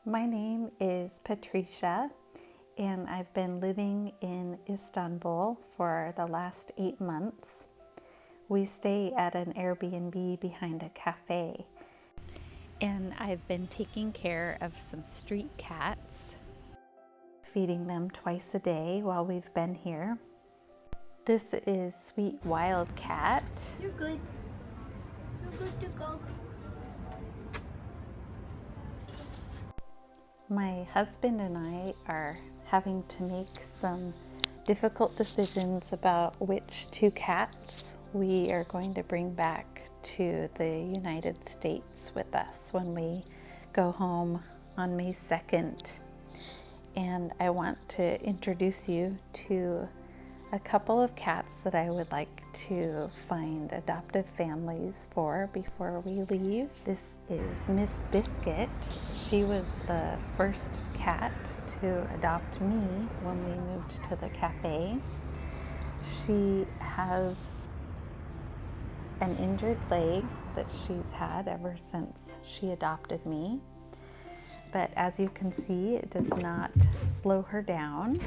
My name is Patricia, and I've been living in Istanbul for the last 8 months. We stay at an Airbnb behind a cafe, and I've been taking care of some street cats, feeding them twice a day while we've been here. This is Sweet Wildcat. You're good. You're good to go. My husband and I are having to make some difficult decisions about which 2 cats we are going to bring back to the United States with us when we go home on May 2nd. And I want to introduce you to a couple of cats that I would like to find adoptive families for before we leave. This is Miss Biscuit. She was the first cat to adopt me when we moved to the cafe. She has an injured leg that she's had ever since she adopted me. But as you can see, it does not slow her down.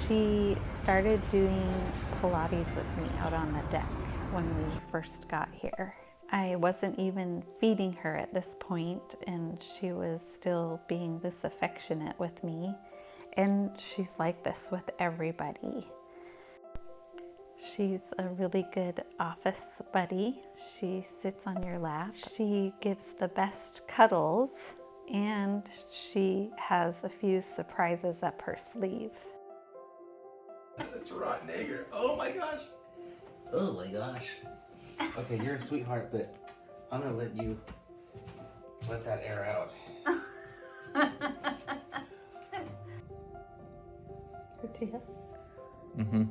She started doing Pilates with me out on the deck when we first got here. I wasn't even feeding her at this point, and she was still being this affectionate with me. And she's like this with everybody. She's a really good office buddy. She sits on your lap. She gives the best cuddles, and she has a few surprises up her sleeve. That's rotten egger. Oh my gosh. Oh my gosh. Okay, you're a sweetheart, but I'm gonna let you let that air out. Tortilla? Mm-hmm.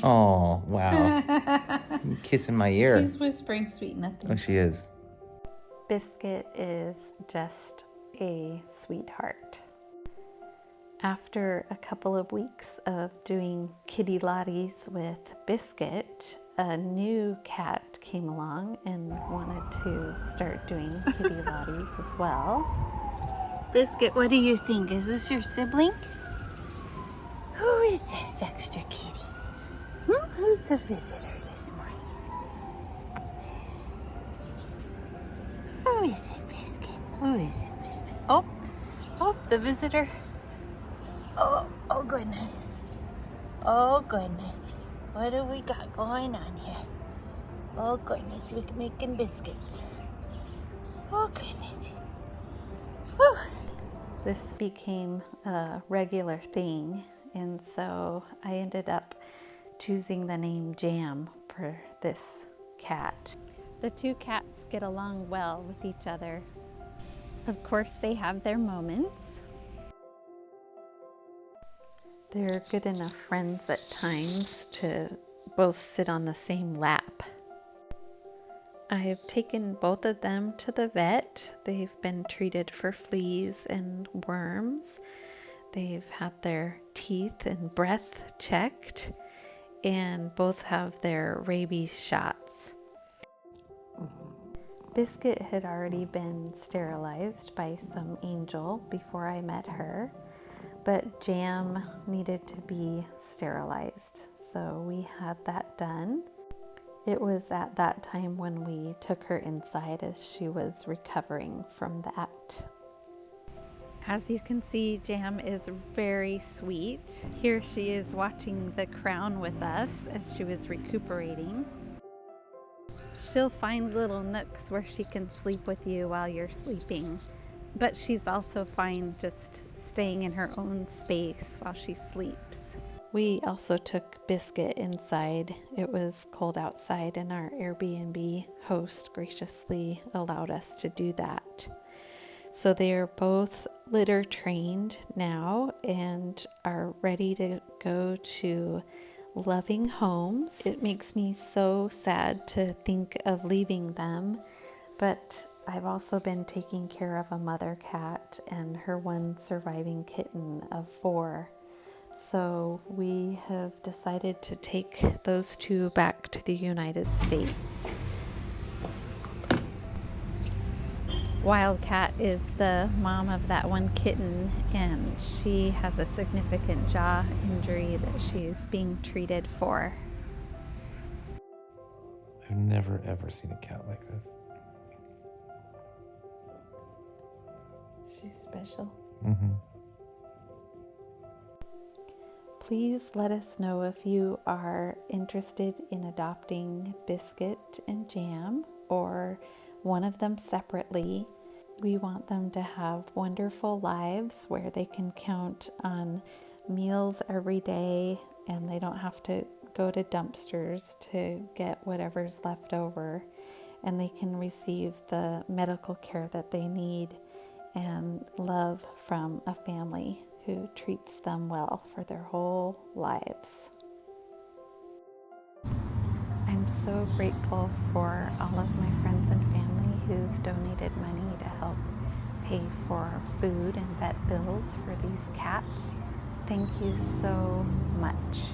Oh, wow. You're kissing my ear. She's whispering sweet nothings. Oh, she is. Biscuit is just a sweetheart. After a couple of weeks of doing kitty lotties with Biscuit, a new cat came along and wanted to start doing kitty lotties as well. Biscuit, what do you think? Is this your sibling? Who is this extra kitty? Who's the visitor this morning? Who is it, Biscuit? Who is it, Biscuit? Oh, the visitor. Oh goodness. Oh goodness. What do we got going on here? Oh goodness, we're making biscuits. Oh goodness. Whew. This became a regular thing, and so I ended up choosing the name Jam for this cat. The 2 cats get along well with each other. Of course, they have their moments. They're good enough friends at times to both sit on the same lap. I've taken both of them to the vet. They've been treated for fleas and worms. They've had their teeth and breath checked, and both have their rabies shots. Biscuit had already been sterilized by some angel before I met her, but Jam needed to be sterilized, so we had that done. It was at that time when we took her inside as she was recovering from that. As you can see, Jam is very sweet. Here she is watching The Crown with us as she was recuperating. She'll find little nooks where she can sleep with you while you're sleeping, but she's also fine just staying in her own space while she sleeps. We also took Biscuit inside. It was cold outside, and our Airbnb host graciously allowed us to do that. So they are both litter trained now and are ready to go to loving homes. It makes me so sad to think of leaving them, but I've also been taking care of a mother cat and her one surviving kitten of 4 So we have decided to take those two back to the United States. Wildcat is the mom of that one kitten, and she has a significant jaw injury that she's being treated for. I've never ever seen a cat like this. She's special. Mm-hmm. Please let us know if you are interested in adopting Biscuit and Jam or one of them separately. We want them to have wonderful lives where they can count on meals every day and they don't have to go to dumpsters to get whatever's left over, and they can receive the medical care that they need and love from a family who treats them well for their whole lives. I'm so grateful for all of my friends and family who've donated money to help pay for food and vet bills for these cats. Thank you so much.